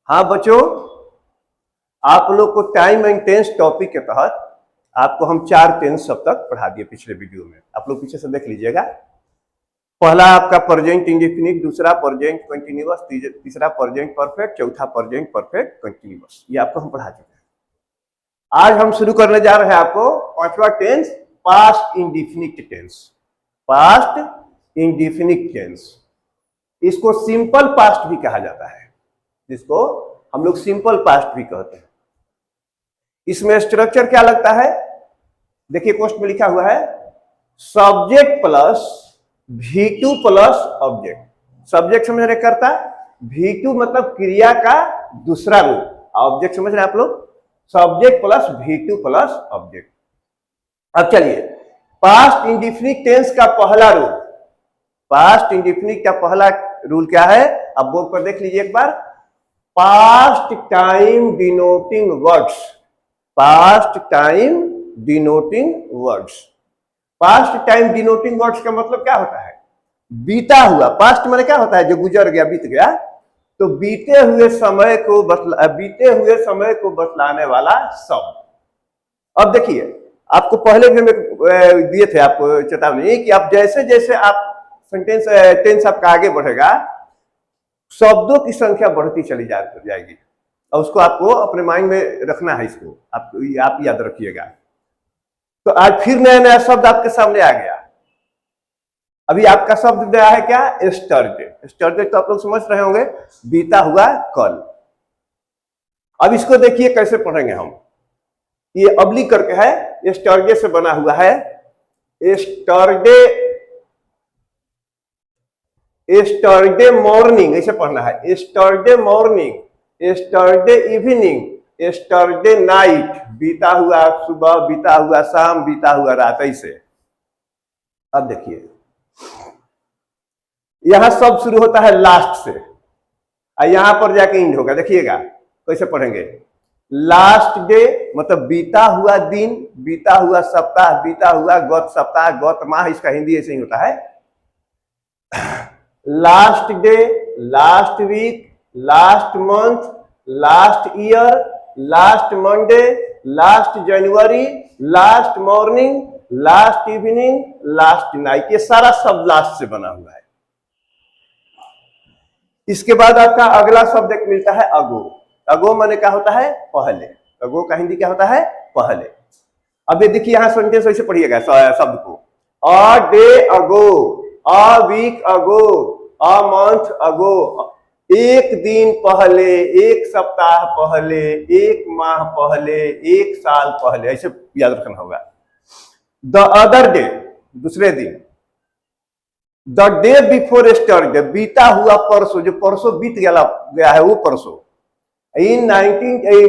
हाँ बच्चों, आप लोग को टाइम एंड टेंस टॉपिक के तहत आपको हम 4 टेंस अब तक पढ़ा दिए पिछले वीडियो में। आप लोग पीछे से देख लीजिएगा। पहला आपका प्रेजेंट इंडेफिनिट, दूसरा प्रेजेंट कंटिन्यूअस, तीसरा प्रेजेंट परफेक्ट, चौथा प्रेजेंट परफेक्ट कंटिन्यूअस। ये आपको हम पढ़ा चुके हैं। आज हम शुरू करने जा रहे हैं आपको पांचवा tense, past indefinite tense. Past indefinite tense, इसको सिंपल पास्ट भी कहा जाता है, जिसको हम लोग सिंपल पास्ट भी कहते हैं। इसमें स्ट्रक्चर क्या लगता है, देखिए क्वेश्चन में लिखा हुआ है subject plus V2 plus object. Subject समझ रहे करता, V2 मतलब क्रिया का दूसरा रूप, ऑब्जेक्ट समझ रहे आप लोग, subject plus V2 plus object. अब चलिए, पास्ट इंडेफिनिट टेंस का पहला रूल, पास्ट इंडेफिनिट का पहला रूल क्या है, अब बोर्ड पर देख लीजिए एक बार। Past time denoting words, past time denoting words. Past time denoting words का मतलब क्या होता है, बीता हुआ। पास्ट माने क्या होता है, जो गुजर गया, बीत गया। तो बीते हुए समय को बतलाने वाला शब्द। अब देखिए, आपको पहले भी में दिए थे आपको चेतावनी कि आप जैसे जैसे आप सेंटेंस टेंस आपका आगे बढ़ेगा, शब्दों की संख्या बढ़ती चली जाएगी, और उसको आपको अपने माइंड में रखना है। इसको आप याद रखिएगा। तो आज फिर नया नया शब्द आपके सामने आ गया। अभी आपका शब्द नया है क्या, एस्टरडे। एस्टरडे तो आप लोग समझ रहे होंगे, बीता हुआ कल। अब इसको देखिए कैसे पढ़ेंगे हम। ये अबली करके है, एस्टरडे से बना हुआ है। एस्टरडे मॉर्निंग ऐसे पढ़ना है। Yesterday morning, yesterday evening, yesterday night, बीता हुआ सुबह, बीता हुआ शाम, बीता हुआ रात, ऐसे। अब देखिए, यहां सब शुरू होता है लास्ट से, और यहां पर जाके इंड होगा। देखिएगा कैसे पढ़ेंगे। लास्ट डे मतलब बीता हुआ दिन, बीता हुआ सप्ताह, बीता हुआ गत सप्ताह, गत माह, इसका हिंदी ऐसे ही होता है। Last day, last week, last month, last year, last Monday, last January, last morning, last evening, last night, ये सारा सब लास्ट से बना हुआ है। इसके बाद आपका अगला शब्द एक मिलता है अगो। अगो माने क्या होता है, पहले। अगो का हिंदी क्या होता है, पहले। अब ये देखिए, यहां सेंटेंस ऐसे पढ़िएगा शब्द को। A day ago, a week ago, a month ago, एक दिन पहले, एक सप्ताह पहले, एक माह पहले, एक साल पहले, ऐसे याद रखना होगा। द अदर डे, दूसरे दिन। द डे बिफोर एस्टरडे, बीता हुआ परसों, जो परसों बीत गया है वो परसों। इन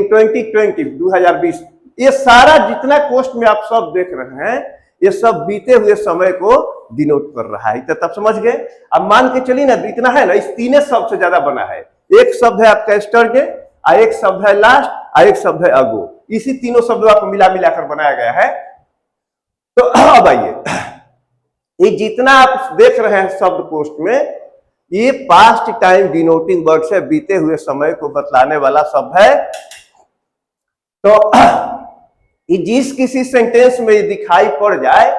2020, ये सारा जितना कोस्ट में आप सब देख रहे हैं, ये सब बीते हुए समय को डिनोट कर रहा है। तो तब समझ गए। अब मान के चलिए ना, इतना है ना, इस तीन शब्द से ज्यादा बना है। एक शब्द है आपका एस्टरडे, एक शब्द है लास्ट, और एक शब्द है अगो। इसी तीनों शब्दों को मिला मिलाकर बनाया गया है। तो अब आइए, ये जितना आप देख रहे हैं शब्द कोष्ठ में, ये पास्ट टाइम डिनोटिंग वर्ड से, बीते हुए समय को बतलाने वाला शब्द है। तो ये जिस किसी सेंटेंस में दिखाई पड़ जाए,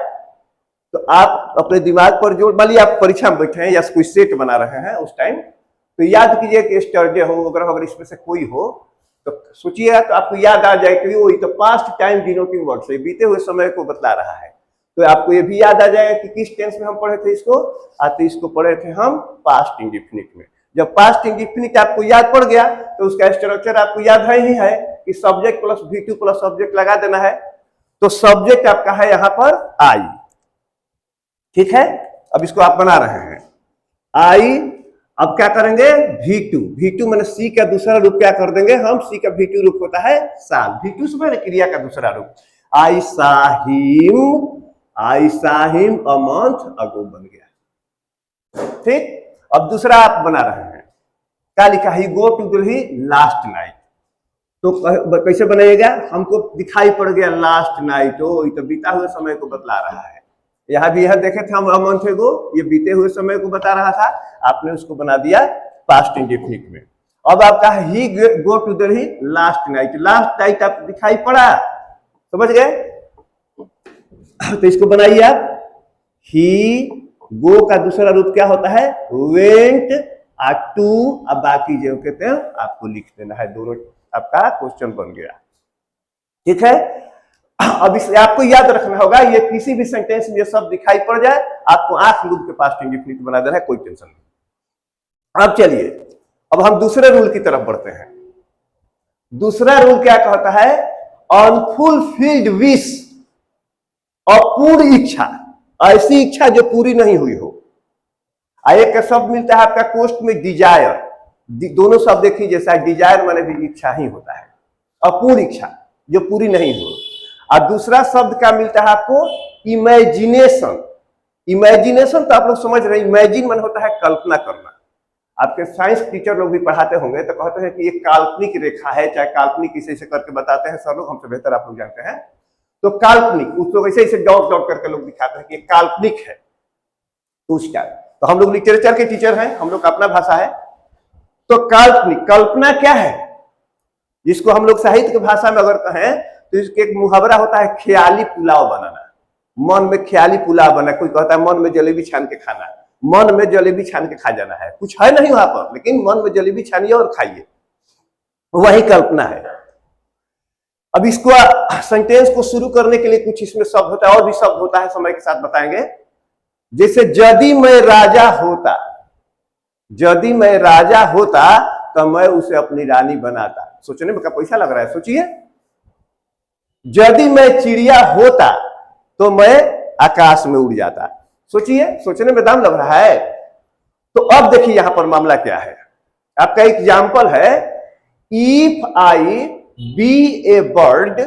तो आप अपने दिमाग पर जोर, मान लीजिए आप परीक्षा में बैठे हैं या कोई सेट बना रहे हैं उस टाइम, तो याद कीजिए कि एस्टरडे हो, अगर इसमें से कोई हो तो सोचिएगा, तो आपको याद आ जाए कि वही तो पास्ट टाइम डिनोटिंग वर्ड से, बीते हुए समय को बतला रहा है। तो आपको ये भी याद आ जाएगा कि किस टेंस में हम पढ़े थे इसको, तो इसको पढ़े थे हम पास्ट इंडेफिनिट में। जब पास्ट इंडेफिनिट आपको याद पड़ गया, तो उसका स्ट्रक्चर आपको याद है ही है कि subject plus V2 plus subject लगा देना है। तो सब्जेक्ट आपका है यहां पर आई, ठीक है। अब इसको आप बना रहे हैं आई। अब क्या करेंगे, V2 मैंने सी का दूसरा रूप क्या कर देंगे हम, सी का V2 रूप होता है साल। V2 से मैंने क्रिया का दूसरा रूप। आई साहिम अ मंथ अगो बन गया, ठीक। अब दूसरा आप बना रहे हैं, क्या लिखा है, go to Delhi last night. तो कैसे बनाइएगा, हमको दिखाई पड़ गया लास्ट नाइट, हो तो बीता हुए समय को बतला रहा है। यहां भी यह देखे थे हम, अ मंथ अगो, ये बीते हुए समय को बता रहा था, आपने उसको बना दिया पास्ट इंडेफिनिट में। अब आपका ही go to Delhi last night आपको दिखाई पड़ा, समझ गए? तो इसको बनाइए आप, ही गो का दूसरा रूप क्या होता है? वेंट, टू, अब बाकी जो कहते हैं आपको लिख देना है, दोनों आपका क्वेश्चन बन गया। ठीक है, अब इसे आपको याद रखना होगा, ये किसी भी सेंटेंस में ये सब दिखाई पड़ जाए आपको आंख मूंद के पास्ट इंडेफिनिट बना देना है, कोई टेंशन नहीं। अब चलिए, अब हम दूसरे रूल की तरफ बढ़ते हैं। दूसरा रूल क्या कहता है? अनफुलफिल्ड विश, अपूर्ण इच्छा, ऐसी इच्छा जो पूरी नहीं हुई हो। एक शब्द मिलता है आपका कोष्ट में डिजायर, दोनों शब्द देखिए जैसा, डिजायर माने भी इच्छा ही होता है, अपूर्ण इच्छा जो पूरी नहीं हो। और दूसरा शब्द क्या मिलता है आपको? इमेजिनेशन। इमेजिनेशन तो आप लोग समझ रहे हैं, इमेजिन मन होता है कल्पना करना। आपके साइंस टीचर लोग भी पढ़ाते होंगे तो कहते हैं कि ये काल्पनिक रेखा है, चाहे काल्पनिक इसे ऐसे करके बताते हैं सर लोग, हमसे बेहतर आप लोग जानते हैं। तो काल्पनिक उसको ऐसे ऐसे डॉट डॉट करके लोग दिखाते हैं कि काल्पनिक है। तो उसका तो हम लोग लिटरेचर के टीचर हैं, हम लोग का अपना भाषा है। तो काल्पनिक, कल्पना क्या है? जिसको हम लोग साहित्य की भाषा में अगर कहें तो इसके एक मुहावरा होता है, ख्याली पुलाव बनाना। मन में ख्याली पुलाव बना, कोई कहता है मन में जलेबी छान के खाना, मन में जलेबी छान के खा जाना है, कुछ है नहीं वहां पर, लेकिन मन में जलेबी छानिए और खाइए, वही कल्पना है। अब इसको सेंटेंस को शुरू करने के लिए कुछ इसमें शब्द होता है, और भी शब्द होता है, समय के साथ बताएंगे। जैसे यदि मैं राजा होता, यदि मैं राजा होता तो मैं उसे अपनी रानी बनाता। सोचने में क्या पैसा लग रहा है? सोचिए, यदि मैं चिड़िया होता तो मैं आकाश में उड़ जाता। सोचिए, सोचने में दाम लग रहा है। तो अब देखिए यहां पर मामला क्या है। आपका एग्जाम्पल है, if I be a bird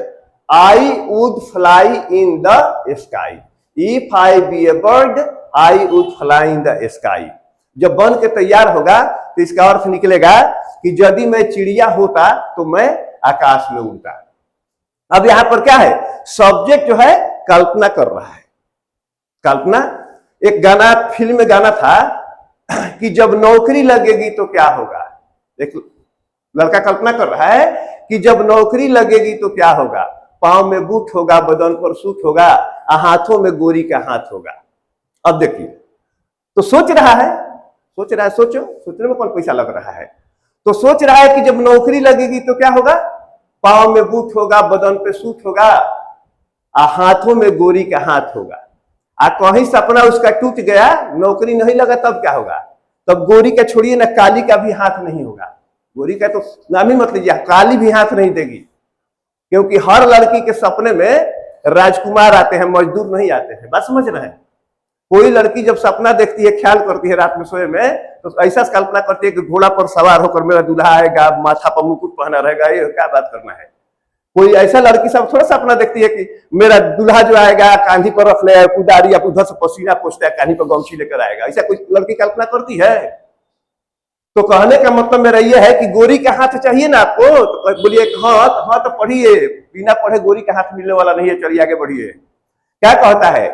I would fly in the sky. If I be a bird I would fly in the sky. जब बन के तैयार होगा तो इसका अर्थ निकलेगा कि यदि मैं चिड़िया होता तो मैं आकाश में उड़ता। अब यहां पर क्या है? सब्जेक्ट जो है कल्पना कर रहा है। कल्पना, एक गाना, फिल्म में गाना था कि जब नौकरी लगेगी तो क्या होगा। एक लड़का कल्पना कर रहा है कि जब नौकरी लगेगी तो क्या होगा, पांव में बूट होगा, बदन पर सूट होगा, हाथों में गोरी का हाथ होगा। अब देखिए, तो सोच रहा है, सोचो, सोचने में कौन पैसा लग रहा है। तो सोच रहा है कि जब नौकरी लगेगी तो क्या होगा, पांव में बूट होगा, बदन पे सूट होगा, हाथों में गोरी का हाथ होगा। कहीं सपना उसका टूट गया, नौकरी नहीं लगा, तब क्या होगा? तब गोरी का छोड़िए ना, काली का भी हाथ नहीं होगा। गोरी का तो नाम ही मत लीजिए, काली भी हाथ नहीं देगी, क्योंकि हर लड़की के सपने में राजकुमार आते हैं, मजदूर नहीं आते हैं। बात समझ रहे हैं? कोई लड़की जब सपना देखती है, ख्याल करती है रात में सोए में, तो ऐसा कल्पना करती है कि घोड़ा पर सवार होकर मेरा दूल्हा आएगा, माथा पर मुकुट पहना रहेगा। ये क्या बात करना है? कोई ऐसा लड़की सब थोड़ा सपना देखती है कि मेरा दूल्हा जो आएगा कांधी पर रख ले कुदारी, या उधर से पसीना पोछता है, कांधी पर गमछी लेकर आएगा। ऐसा कोई लड़की कल्पना करती है? तो कहने का मतलब मेरा ये है कि गोरी का हाथ चाहिए ना आपको, तो बोलिए हाँ तो पढ़िए, बिना पढ़े गोरी का हाथ मिलने वाला नहीं है। चलिए आगे बढ़िए। क्या कहता है?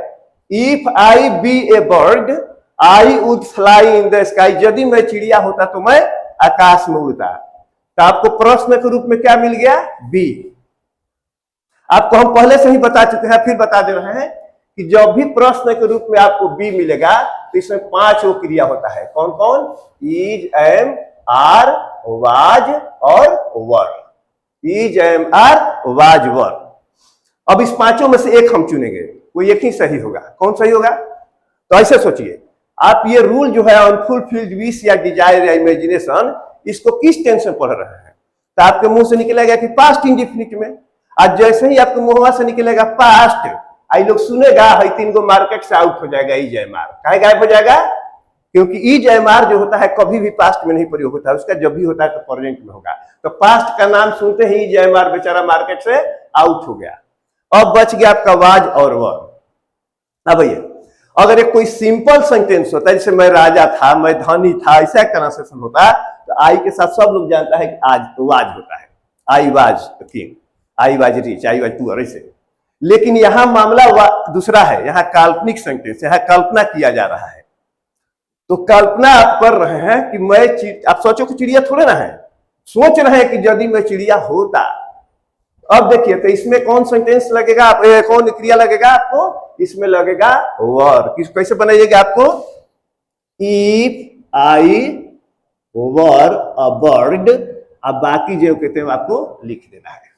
If I be a bird I would fly in the sky. यदि मैं चिड़िया होता तो मैं आकाश में उड़ता। तो आपको प्रश्न के रूप में क्या मिल गया? बी। आपको हम पहले से ही बता चुके हैं, फिर बता दे रहे हैं कि जब भी प्रश्न के रूप में आपको बी मिलेगा तो इसमें 5 वो क्रिया होता है। कौन कौन? इज, एम, आर, वाज और वर। इज, एम, आर, वाज, वर। अब इस 5 में से एक हम चुनेंगे, कोई एक ही सही होगा। कौन सही होगा? तो ऐसे सोचिए आप, ये रूल जो है अनफुलफिल्ड विश या डिजायर या इमेजिनेशन, इसको किस टेंस में पढ़ रहे हैं? तो आपके मुंह से निकलेगा कि पास्ट इंडेफिनिट में। आज जैसे ही आपके मुंह से निकलेगा पास्ट, आई लोग सुनेगा, 3 गो मार्केट से आउट हो जाएगा। इज, एम, आर काहे गायब हो जाएगा? क्योंकि इज, एम, आर जो होता है कभी भी पास्ट में नहीं प्रयोग होता है, उसका जब भी होता है तो प्रेजेंट में होगा। तो पास्ट का नाम सुनते ही इज, एम, आर बेचारा मार्केट से आउट हो गया। अब बच गया आपका वाज और वर। अब भैया अगर एक कोई सिंपल सेंटेंस होता है, जैसे मैं राजा था, मैं धनी था, ऐसा ट्रांसलेशन होता, तो आई के साथ सब लोग जानता है कि आज वाज होता है। I was king, I was rich, I was poor, ऐसे। लेकिन यहां मामला दूसरा है, यहां काल्पनिक सेंटेंस, यहां कल्पना किया जा रहा है। तो कल्पना आप कर रहे हैं कि मैं, आप सोचो कि चिड़िया थोड़े ना है, सोच रहे हैं कि यदि मैं चिड़िया होता। अब देखिए तो इसमें कौन सेंटेंस लगेगा, कौन क्रिया लगेगा आपको, इसमें लगेगा वर। कैसे बनाइएगा आपको, if I were a bird, अब बाकी जो कहते हैं आपको लिख देना है।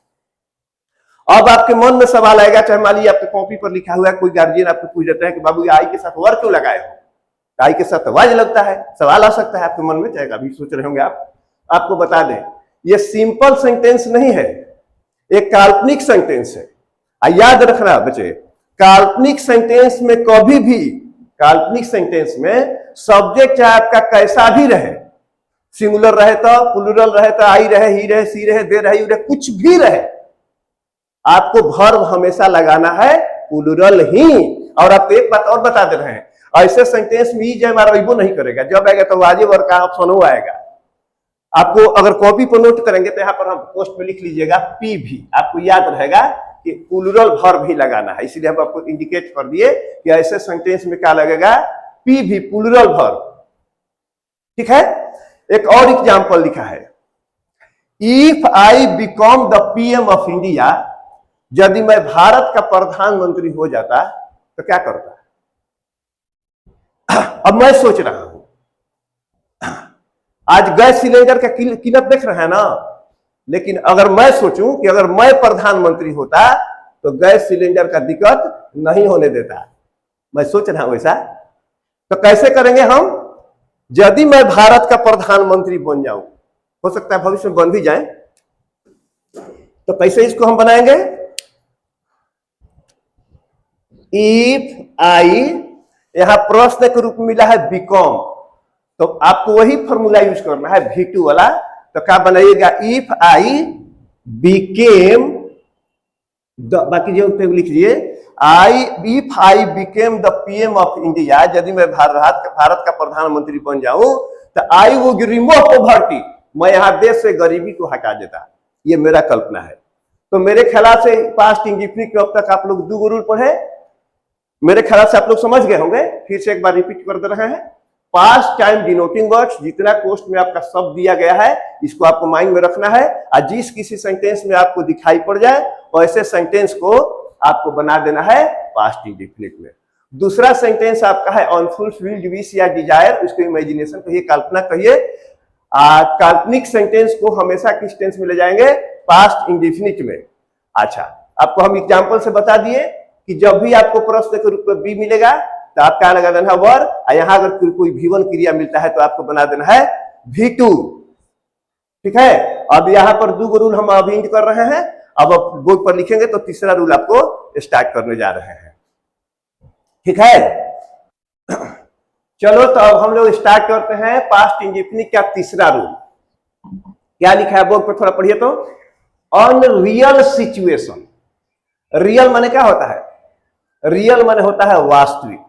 अब आपके मन में सवाल आएगा, चाहे मान लीजिए आपके कॉपी पर लिखा हुआ है, कोई गार्जियन आपको पूछ देता है कि बाबू आई के साथ वर क्यों लगाए हो, आई के साथ वाज लगता है, सवाल आ सकता है आपके मन में, चाहे अभी सोच रहे होंगे आप। आपको बता दें ये सिंपल सेंटेंस नहीं है, एक काल्पनिक सेंटेंस है। याद रखना बच्चे, काल्पनिक सेंटेंस में कभी भी, काल्पनिक सेंटेंस में सब्जेक्ट चाहे आपका कैसा भी रहे, सिंगुलर रहे तो, प्लूरल रहे तो, आई रहे, ही रहे, सी रहे, दे रहे, यू रहे, कुछ भी रहे, आपको वर्ब हमेशा लगाना है प्लूरल ही। और आपको एक बात और बता दे रहे हैं, ऐसे सेंटेंस में ई जय मारो इबो नहीं करेगा, जब आएगा तो वाजिब और का ऑप्शन हो आएगा। आपको अगर कॉपी पर नोट करेंगे तो यहाँ पर हम पोस्ट में लिख लीजिएगा पी भी, आपको याद रहेगा कि प्लूरल वर्ब ही लगाना है, इसीलिए हम आपको इंडिकेट कर दिए कि ऐसे सेंटेंस में क्या लगेगा, पी भी प्लूरल वर्ब। ठीक है, एक और एग्जांपल लिखा है, if I become the PM of India, यदि मैं भारत का प्रधानमंत्री हो जाता तो क्या करता। अब मैं सोच रहा हूं, आज गैस सिलेंडर का कीमत देख रहे हैं ना, लेकिन अगर मैं सोचूं कि अगर मैं प्रधानमंत्री होता तो गैस सिलेंडर का दिक्कत नहीं होने देता, मैं सोच रहा हूं वैसा। तो कैसे करेंगे हम, यदि मैं भारत का प्रधानमंत्री बन जाऊं, हो सकता है भविष्य में बन भी जाए, तो कैसे इसको हम बनाएंगे, इफ आई, यहां प्रश्न के रूप में मिला है बिकॉम, तो आपको वही फॉर्मूला यूज करना है V2 वाला। तो क्या बनाइएगा, इफ आई बिकेम, बाकी जो लिख दिए, if I became the PM of India, यदि मैं भारत का प्रधानमंत्री बन जाऊं तो आई वो रिमूव पॉवर्टी, मैं यहां देश से गरीबी को हटा देता। ये मेरा कल्पना है। तो मेरे ख्याल से पास्ट इंडिफिनिट में अब तक आप लोग 2 रूल पढ़े, मेरे ख्याल से आप लोग समझ गए होंगे, फिर से एक बार रिपीट कर दे रहे हैं। पास्ट टाइम डिनोटिंग वर्ड्स, जितना कोष्ट में आपका शब्द दिया गया है इसको आपको माइंड में रखना है, और जिस किसी सेंटेंस में आपको दिखाई पड़ जाए वैसे सेंटेंस को आपको बना देना है पास्ट इंडिफिनिट में। दूसरा सेंटेंस आपका है अनफुलफिल्ड विश या डिजायर, उसको इमेजिनेशन कहिए, कल्पना कहिए। काल्पनिक सेंटेंस को हमेशा किस टेंस में ले जाएंगे, पास्ट इंडिफिनिट में। अच्छा, आपको हम एग्जांपल से बता दिए कि जब भी आपको प्रश्न के रूप में बी मिलेगा तो आप क्या लगा देना है वर, और यहां अगर कोई V1 क्रिया मिलता है तो आपको बना देना है V2। ठीक है, अब यहां पर 2 रूल हम अभी इंड कर रहे हैं, अब बोर्ड पर लिखेंगे तो तीसरा रूल आपको स्टार्ट करने जा रहे हैं। ठीक है, चलो तो अब हम लोग स्टार्ट करते हैं पास्ट इंडिफिनिट का तीसरा रूल। क्या लिखा है बोर्ड पर, थोड़ा पढ़िए तो, अनरियल सिचुएशन। रियल माने क्या होता है, रियल माने होता है वास्तविक,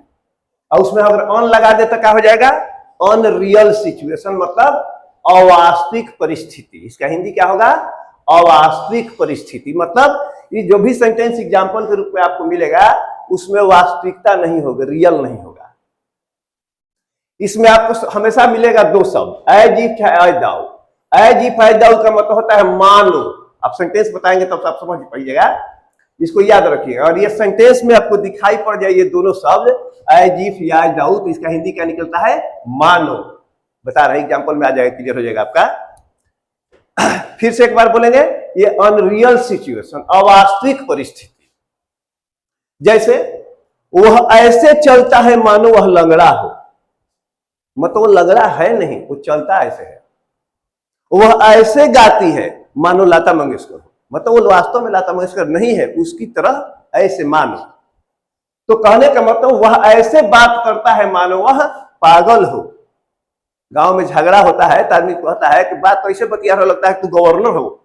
और उसमें अगर ऑन लगा दे तो क्या हो जाएगा, अनरियल सिचुएशन, मतलब अवास्तविक परिस्थिति। इसका हिंदी क्या होगा, अवास्तविक परिस्थिति। मतलब ये जो भी सेंटेंस एग्जांपल के रूप में आपको मिलेगा उसमें वास्तविकता नहीं होगी, रियल नहीं होगा। इसमें आपको हमेशा मिलेगा 2 शब्द, as if as though. As if as though का मतलब होता है मानो। आप सेंटेंस बताएंगे तब तो आप समझ पाइएगा, इसको याद रखिएगा। और ये सेंटेंस में आपको दिखाई पड़ जाए ये दोनों शब्द एज इफ या एज दाउ, तो इसका हिंदी क्या निकलता है, मानो। बता रहे एग्जांपल में आ जाएगा, क्लियर हो जाएगा आपका। फिर से एक बार बोलेंगे, ये अनरियल सिचुएशन, अवास्तविक परिस्थिति। जैसे वह ऐसे चलता है मानो वह लंगड़ा हो, मतलब वो लंगड़ा है नहीं, वो चलता ऐसे है। वह ऐसे गाती है मानो लता मंगेशकर हो, मतलब वो वास्तव में लता मंगेशकर नहीं है, उसकी तरह ऐसे मानो। तो कहने का मतलब वह ऐसे बात करता है मानो वह पागल हो। गांव में झगड़ा होता है तो आदमी कहता है कि बात तो ऐसे बतिया रहा, लगता है तू गवर्नर हो,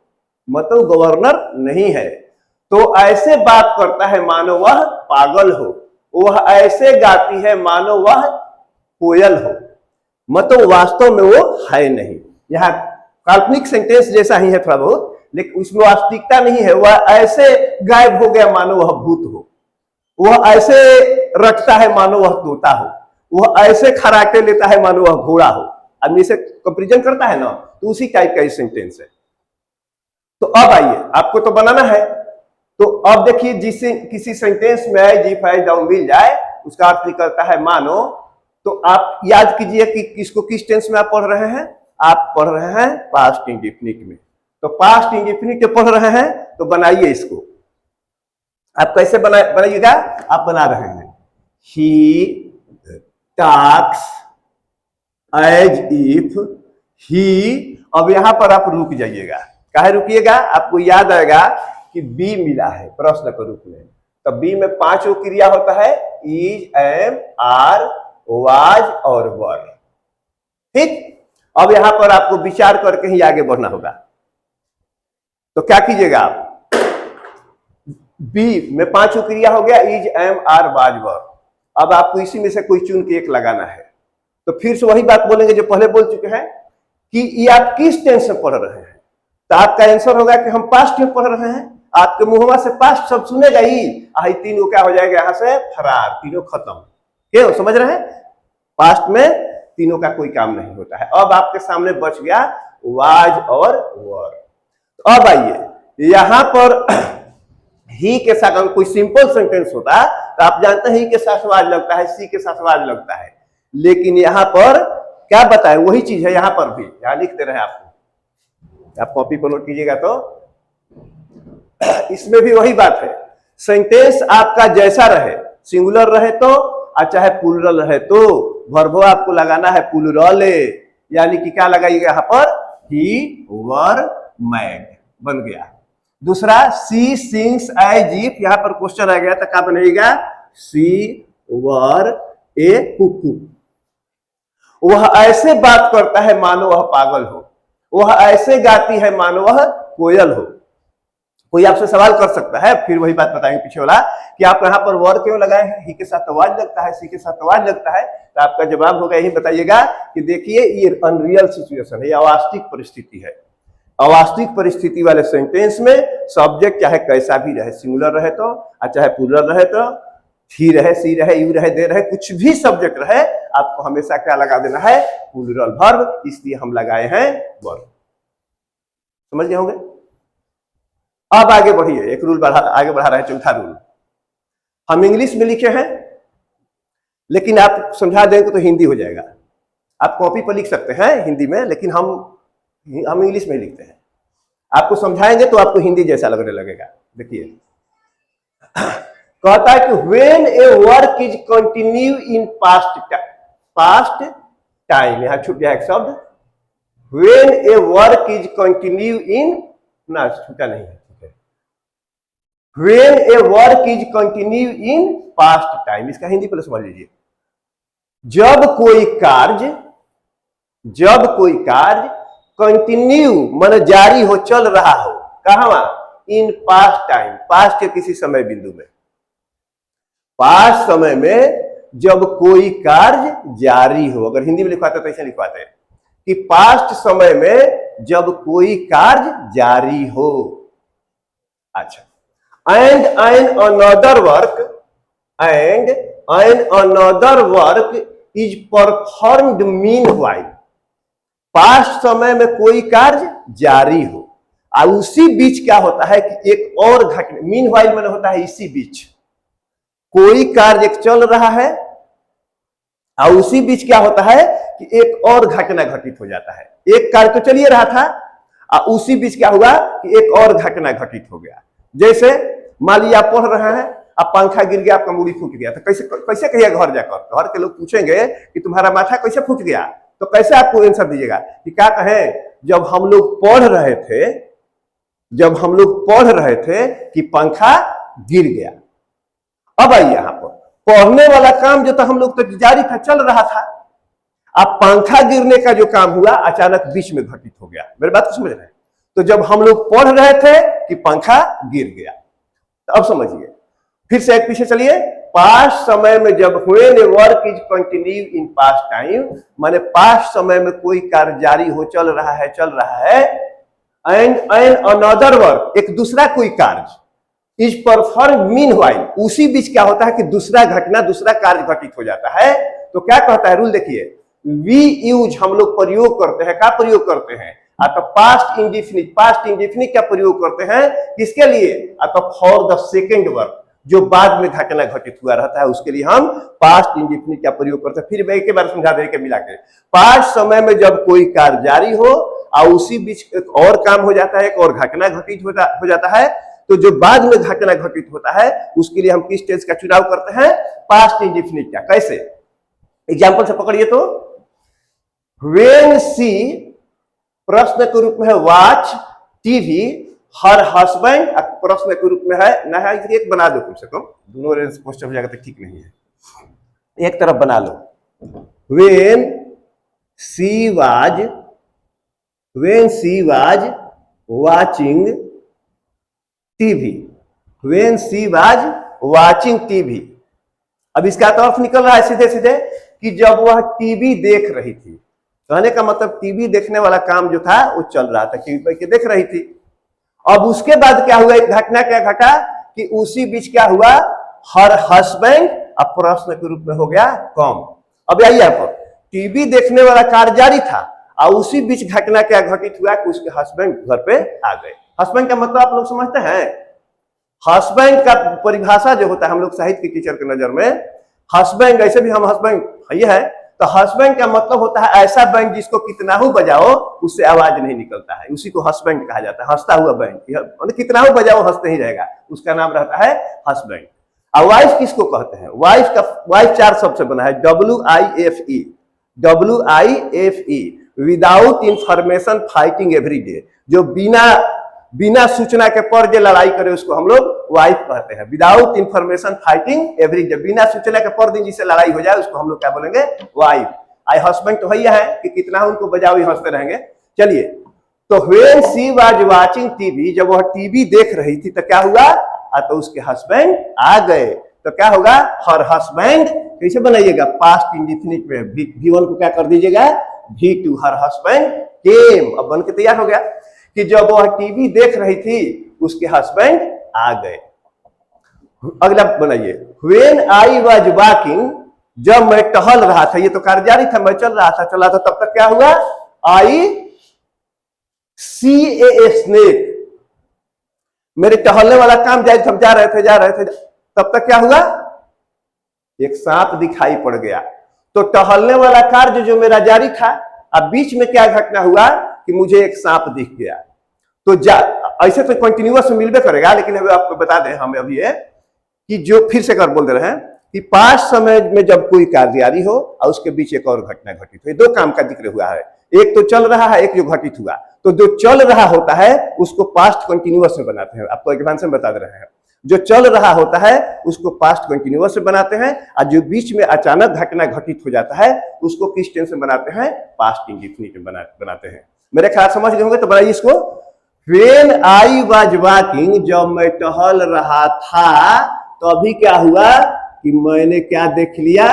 मतलब गवर्नर नहीं है। तो ऐसे बात करता है मानो वह पागल हो। वह ऐसे गाती है मानो वह कोयल हो, मतलब वास्तव में वो है नहीं। यहाँ काल्पनिक सेंटेंस जैसा ही है थोड़ा बहुत, लेकिन उसमें वास्तविकता नहीं है। वह ऐसे गायब हो गया मानो वह भूत हो, वह ऐसे रखता है मानो वह तोता हो, वह ऐसे खराटे लेता है मानो वह घोड़ा हो। आदमी से कंपेरिजन करता है ना, तो उसी टाइप का सेंटेंस है। तो अब आइए, आपको तो बनाना है। तो अब देखिए, जिससे किसी सेंटेंस में एज इफ एज डाउन मिल जाए, उसका अर्थ निकलता है मानो। तो आप याद कीजिए कि किसको किस टेंस में आप पढ़ रहे हैं। आप पढ़ रहे हैं पास्ट इंडेफिनिट में। तो पास्ट इंडेफिनिट पढ़ रहे हैं तो बनाइए इसको। आप कैसे बनाइएगा, आप बना रहे हैं he talks as if he. अब यहां पर आप रुक जाइएगा। काहे रुकिएगा, आपको याद आएगा कि बी मिला है प्रश्न के रूप में। तो बी में 5 क्रिया होता है, इज, एम, आर, वाज और वर। ठीक, अब यहां पर आपको विचार करके ही आगे बढ़ना होगा। तो क्या कीजिएगा आप, बी में 5 क्रिया हो गया, इज, एम, आर, वाज, वर। अब आपको इसी में से कोई चुन के एक लगाना है। तो फिर से वही बात बोलेंगे जो पहले बोल चुके हैं कि ये आप किस टेंस में पढ़ रहे हैं। तो आपका आंसर होगा कि हम पास्ट में पढ़ रहे हैं। आपके मुंहवा से पास्ट सब सुनेगा ही, आई तीनों क्या हो जाएगा यहां से फरार, तीनों खत्म। क्यों, समझ रहे हैं, पास्ट में तीनों का कोई काम नहीं होता है। अब आपके सामने बच गया वाज और वर। तो अब आइए यहां पर ही के साथ अगर कोई सिंपल सेंटेंस होता तो आप जानते हैं ही के साथ वाज लगता है, सी के साथ वाज लगता है। लेकिन यहां पर क्या बताए, वही चीज है यहां पर भी, यहां लिखते रहे आपको, आप कॉपी पर नोट कीजिएगा। तो इसमें भी वही बात है, सेंटेंस आपका जैसा रहे, सिंगुलर रहे तो और चाहे प्लूरल रहे तो वर्ब आपको लगाना है प्लूरल, यानी कि क्या लगाइएगा यहां पर, ही वर मैड बन गया। दूसरा, सी सिंग्स एज इफ, यहां पर क्वेश्चन आ गया तो क्या बनेगा, सी वर ए कुकू। वह ऐसे बात करता है मानो वह पागल हो, वह ऐसे गाती है मानो वह कोयल हो। कोई आपसे सवाल कर सकता है, फिर वही बात बताएंगे पीछे वाला कि आप यहाँ पर वर क्यों लगाए हैं, ही के साथ वाज लगता है, सी के साथ वाज लगता है। तो आपका जवाब होगा, यही बताइएगा कि देखिए ये अनरियल सिचुएशन है, ये अवास्तविक परिस्थिति है। अवास्तविक परिस्थिति वाले सेंटेंस में सब्जेक्ट चाहे कैसा भी रहे, सिंगुलर रहे तो और चाहे प्लूरल रहे तो, ही रहे, सी रहे, यू रहे, दे रहे, कुछ भी सब्जेक्ट रहे, आपको हमेशा क्या लगा देना है, प्लूरल वर्ब। इसलिए हम लगाए हैं वर्ब। समझ गए होंगे। अब आगे बढ़िए, एक रूल आगे बढ़ा रहे हैं, चौथा रूल। हम इंग्लिश में लिखे हैं, लेकिन आप समझा देंगे तो हिंदी हो जाएगा। आप कॉपी पर लिख सकते हैं हिंदी में, लेकिन हम इंग्लिश में लिखते हैं। आपको समझाएंगे तो आपको हिंदी जैसा लगने लगेगा। देखिए, कहता है कि when A work is continue in past time, यहां छूट गया एक शब्द, when A work is continue in, ना छूटा नहीं है, when A work is continue in past time, इसका हिंदी पहले समझ लीजिए। जब कोई कार्य कंटिन्यू मन जारी हो, चल रहा हो, कहां, इन पास्ट टाइम, पास्ट के किसी समय बिंदु में, पास्ट समय में जब कोई कार्य जारी हो। अगर हिंदी में लिखवाते तो ऐसे लिखवाते हैं कि पास्ट समय में जब कोई कार्य जारी हो। अच्छा, and another work is performed meanwhile, past समय में कोई कार्य जारी हो और उसी बीच क्या होता है कि एक और घटना, मीनवाइल में होता है इसी बीच, कोई कार्य चल रहा है और उसी बीच क्या होता है कि एक और घटना घटित हो जाता है। एक कार्य तो चलिए रहा था और उसी बीच क्या हुआ कि एक और घटना घटित हो गया। जैसे मान लीजिए आप पढ़ रहे हैं, अब पंखा गिर गया, आपका मूड़ी फूट गया, तो कैसे कहिए घर जाकर, घर के लोग पूछेंगे कि तुम्हारा माथा कैसे फूट गया, तो कैसे आपको आंसर दीजिएगा कि क्या कहें, जब हम लोग पढ़ रहे थे कि पंखा गिर गया। अब आइए यहां पर पढ़ने वाला काम जो था हम लोग तो जारी था, चल रहा था। अब पंखा गिरने का जो काम हुआ अचानक बीच में घटित हो गया। मेरी बात को समझ रहे हैं। तो जब हम लोग पढ़ रहे थे कि पंखा गिर गया, तो अब समझिए, फिर से एक पीछे चलिए। पास्ट समय में जब when A work is continue in past time, माने पास्ट समय में कोई कार्य जारी हो, चल रहा है, एंड अनदर वर्क, एक दूसरा कोई कार्य, इज परफॉर्म मीनवाइल, उसी बीच क्या होता है कि दूसरा घटना, दूसरा कार्य घटित हो जाता है। तो क्या कहता है रूल, देखिए, वी यूज हम लोग प्रयोग करते हैं, क्या प्रयोग करते हैं? अतः पास्ट इंडेफिनिट क्या प्रयोग करते हैं? किसके लिए? अतः फॉर द सेकेंड वर्क, जो बाद में घटना घटित हुआ रहता है, उसके लिए हम पास्ट इंडेफिनिट का प्रयोग करते हैं। फिर मैं एक बार समझा दे के मिला के, पास्ट समय में जब कोई कार्य जारी हो और उसी बीच एक और काम हो जाता है, एक और घटना घटित हो जाता है, तो जो बाद में घटना घटित होता है उसके लिए हम किस टेंस का चुनाव करते हैं? पास्ट इंडेफिनिट का। कैसे? एग्जाम्पल से पकड़िए तो, व्हेन सी प्रश्न के रूप में है वॉच टीवी, हर हस्बैंड प्रश्न के रूप में है ना, है एक बना दो कम से कम, दोनों क्वेश्चन हो जाएगा तो ठीक नहीं है, एक तरफ बना लो। When she was watching TV, when she was watching TV. अब इसका तो अर्थ निकल रहा है सीधे सीधे कि जब वह टीवी देख रही थी। कहने का मतलब टीवी देखने वाला काम जो था वो चल रहा था, टीवी पर देख रही थी। अब उसके बाद क्या हुआ? एक घटना क्या घटा कि उसी बीच क्या हुआ? हर हस्बैंड अब प्रश्न के रूप में हो गया कम। अब आइए यहाँ पर, टीवी देखने वाला कार्य जारी था और उसी बीच घटना क्या घटित हुआ कि उसके हस्बैंड घर पे आ गए। हस्बैंड का मतलब आप लोग समझते हैं? हस्बैंड का परिभाषा जो होता है हम लोग साहित्य के टीचर के नजर में, हस्बैंड, ऐसे भी हम हस्बैंड ये है, तो हस्बैंड का मतलब होता है ऐसा बैंड जिसको कितना हो बजाओ उससे आवाज नहीं निकलता है, उसी को हस्बैंड कहा जाता है। हंसता हुआ बैंड, मतलब कितना हो बजाओ हंसते ही रहेगा, उसका नाम रहता है हस्बैंड। और वाइफ किसको कहते हैं? वाइफ चार शब्द से बना है, WIFE, without information fighting every day, जो बिना सूचना के पर जो लड़ाई करे उसको हम लोग वाइफ कहते हैं। Without information fighting every day, बिना सूचना के पर दिन जिससे लड़ाई हो जाए उसको हम लोग क्या बोलेंगे? वाइफ। आई हस्बैंड तो भैया है कि कितना उनको बजाओ ही हंसते रहेंगे। चलिए, तो when she was watching TV, जब वह टीवी देख रही थी तो क्या हुआ? तो उसके हस्बैंड आ गए। तो क्या होगा? हर हस्बैंड कैसे बनाइएगा? पास्ट इंडेफिनिट में V1 को क्या कर दीजिएगा? V2, हर हस्बैंड केम। अब बन के तैयार हो गया कि जब वह टीवी देख रही थी उसके हस्बैंड आ गए। अगला बनाइए, व्हेन आई वाज वॉकिंग, जब मैं टहल रहा था, ये तो कार्य जारी था, मैं चल रहा था, तब तक क्या हुआ? आई सी ए स्नेक, मेरे टहलने वाला काम जारी था, जा रहे थे, तब तक क्या हुआ? एक सांप दिखाई पड़ गया। तो टहलने वाला कार्य जो मेरा जारी था, अब बीच में क्या घटना हुआ कि मुझे एक सांप दिख गया। तो ऐसे तो कंटिन्यूअस मिलबे करेगा, लेकिन अभी आपको बता दें हम अभी है कि जो फिर से कर बोल दे रहे हैं कि पास्ट समय में जब कोई कार्य जारी हो और उसके बीच एक और घटना घटित हो, दो काम का जिक्र हुआ है, एक तो चल रहा है, एक जो घटित हुआ। तो जो चल रहा होता है उसको पास्ट कंटिन्यूअस में बनाते हैं, आपको एडवांस में बता दे रहे हैं। जो चल रहा होता है उसको पास्ट कंटिन्यूअस में बनाते हैं, और जो बीच में अचानक घटना घटित हो जाता है उसको किस टेंस में बनाते हैं? पास्ट इंडेफिनिट में बनाते हैं। मेरे ख्याल समझ गए होंगे, तो बनाइए इसको। व्हेन आई वाज वॉकिंग, जब मैं टहल रहा था, तो अभी क्या हुआ कि मैंने क्या देख लिया?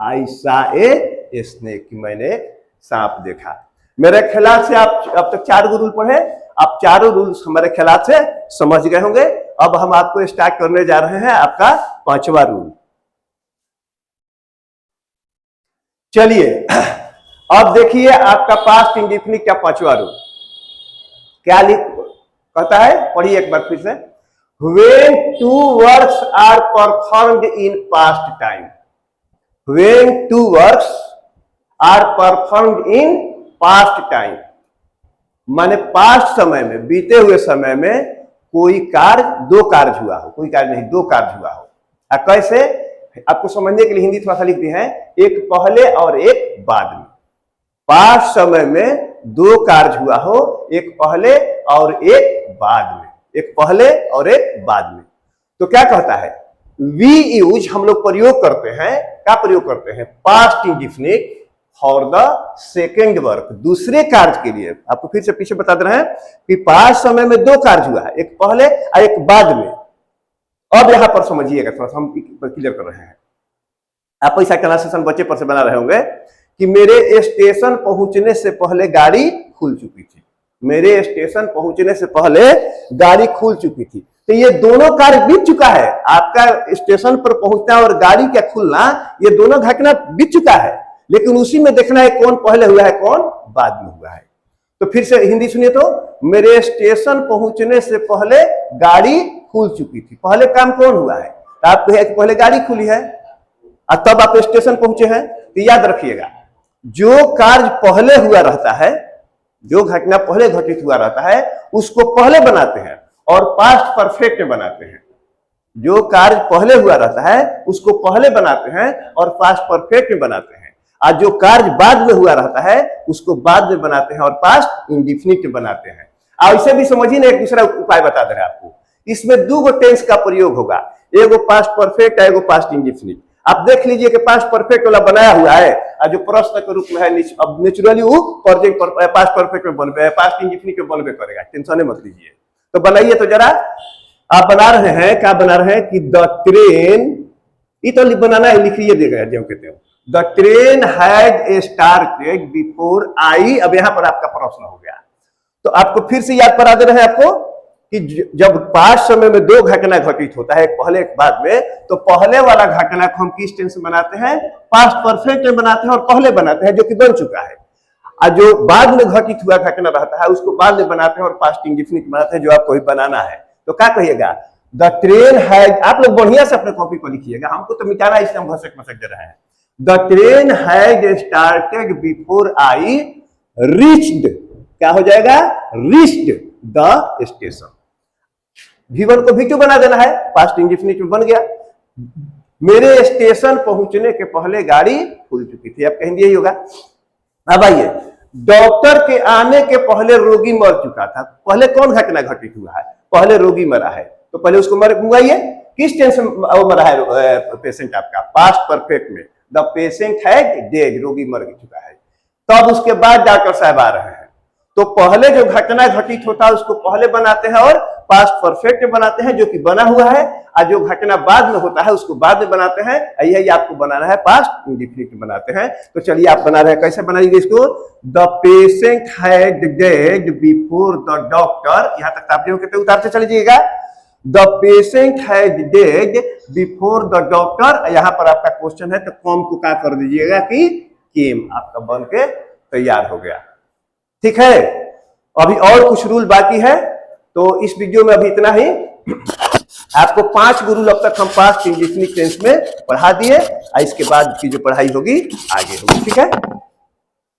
आई सा ए स्नेक, मैंने सांप देखा। मेरे ख्याल से आप अब तक 4 रूल पढ़े, आप चारों रूल्स हमारे ख्याल से समझ गए होंगे। अब हम आपको स्टार्ट करने जा रहे हैं आपका 5वां रूल। चलिए, अब देखिए आपका पास्ट इंडेफिनिट का 5वां रूल क्या कहता है, पढ़िए एक बार फिर से। When 2 works are performed in past time, when 2 works are performed in past time, माने पास्ट समय में, बीते हुए समय में कोई कार्य, 2 कार्य हुआ हो, कोई कार्य नहीं 2 कार्य हुआ हो। कैसे? आपको समझने के लिए हिंदी थोड़ा सा लिख दी है, एक पहले और एक बाद में। पास्ट समय में 2 कार्य हुआ हो, एक पहले और एक बाद में, एक पहले और एक बाद में। तो क्या कहता है? वी यूज हम लोग प्रयोग करते हैं, क्या प्रयोग करते हैं? Past indefinite for the second work, दूसरे कार्य के लिए। आपको फिर से पीछे बता दे रहे हैं कि पास्ट समय में 2 कार्य हुआ है, एक पहले और एक बाद में। अब यहां पर समझिएगा, थोड़ा सा हम क्लियर कर रहे हैं। आप ऐसा ट्रांसलेशन बच्चे पर से बना रहे होंगे कि मेरे स्टेशन पहुंचने से पहले गाड़ी खुल चुकी थी, मेरे स्टेशन पहुंचने से पहले गाड़ी खुल चुकी थी। तो ये दोनों कार्य बीत चुका है, आपका स्टेशन पर पहुंचना और गाड़ी का खुलना, ये दोनों घटना बीत चुका है। लेकिन उसी में देखना है कौन पहले हुआ है कौन बाद में हुआ है। तो फिर से हिंदी सुनिए, तो मेरे स्टेशन पहुंचने से पहले गाड़ी खुल चुकी थी। पहले काम कौन हुआ है? तो आप कहे कि पहले गाड़ी खुली है और तब आप स्टेशन पहुंचे हैं। तो याद रखिएगा, जो कार्य पहले हुआ रहता है, जो घटना पहले घटित हुआ रहता है, उसको पहले बनाते हैं और पास्ट परफेक्ट में बनाते हैं। जो कार्य पहले हुआ रहता है उसको पहले बनाते हैं और पास्ट परफेक्ट में बनाते हैं, और जो कार्य बाद में हुआ रहता है उसको बाद में बनाते हैं और पास्ट इंडिफिनिट में बनाते हैं। और इसे भी समझिए ना, एक दूसरा उपाय बता दे रहे हैं आपको। इसमें दो टेंस का प्रयोग होगा, एगो पास्ट परफेक्ट है, एगो पास्ट इंडिफिनिट। आप देख लीजिए कि पास्ट परफेक्ट वाला बनाया हुआ है और जो प्रश्न के रूप में है, अब नेचुरली वो पास्ट परफेक्ट में बनबे, पास्ट इंडिफिनिट में बनबे करेगा, टेंशन मत लीजिए। तो बनाइए तो जरा। आप बना रहे हैं, क्या बना रहे हैं कि द ट्रेन, ये तो बनाना है, लिखिए देगा जो कहते हो, the train had started before I. अब यहां पर आपका प्रश्न हो गया, तो आपको फिर से याद करा दे रहे हैं आपको कि जब पास्ट समय में दो घटना घटित होता है, एक पहले एक बाद में, तो पहले वाला घटना को हम किस टेंस में बनाते हैं? पास्ट परफेक्ट में बनाते हैं और पहले बनाते हैं जो कि बन चुका है। और जो बाद में घटित हुआ घटना रहता है उसको बाद में बनाते हैं और पास्ट इंडिफिनिट बनाते हैं, जो आपको भी बनाना है। तो क्या कहिएगा? द ट्रेन हैड, आप लोग बढ़िया से अपने कॉपी पर लिखिएगा, हमको तो मिटाना है, इसलिए हम घसक मसक दे रहे हैं। The train had started before I reached, क्या हो जाएगा? Reached the station. V1 को V2 बना देना है, पास्ट इंडिफिनिट में बन गया। मेरे स्टेशन पहुंचने के पहले गाड़ी खुल चुकी थी, अब कहेंगे यही होगा। अब आइए, डॉक्टर के आने के पहले रोगी मर चुका था। पहले कौन घटना घटित हुआ है? पहले रोगी मरा है, तो पहले उसको मंगाइए। किस टेंस में मरा है पेशेंट आपका? पास्ट परफेक्ट में। द पेशेंट है डेड, रोगी मर चुका है। तब उसके बाद डॉक्टर साहब आ रहे हैं, तो पहले जो घटना घटित होता है उसको पहले बनाते हैं और पास्ट परफेक्ट में बनाते हैं जो कि बना हुआ है, और जो घटना बाद में होता है उसको बाद में बनाते हैं। यही आपको बनाना है, पास्ट इंडिफिनिट में बनाते हैं। तो चलिए आप बना रहे हैं, कैसे बनाइएगा इसको? The patient had dead before the doctor, यहां तक आप जो कहते हैं उतारते चले जाइएगा। The patient had dead before the doctor, यहां पर आपका क्वेश्चन है तो कॉम को क्या कर दीजिएगा कि केम, आपका बन के तैयार हो गया। ठीक है, अभी और कुछ रूल बाकी है, तो इस वीडियो में अभी इतना ही। आपको 5 रूल अब तक हम पास्ट इंडिफिनिट टेंस में पढ़ा दिए, इसके बाद की जो पढ़ाई होगी आगे होगी। ठीक है।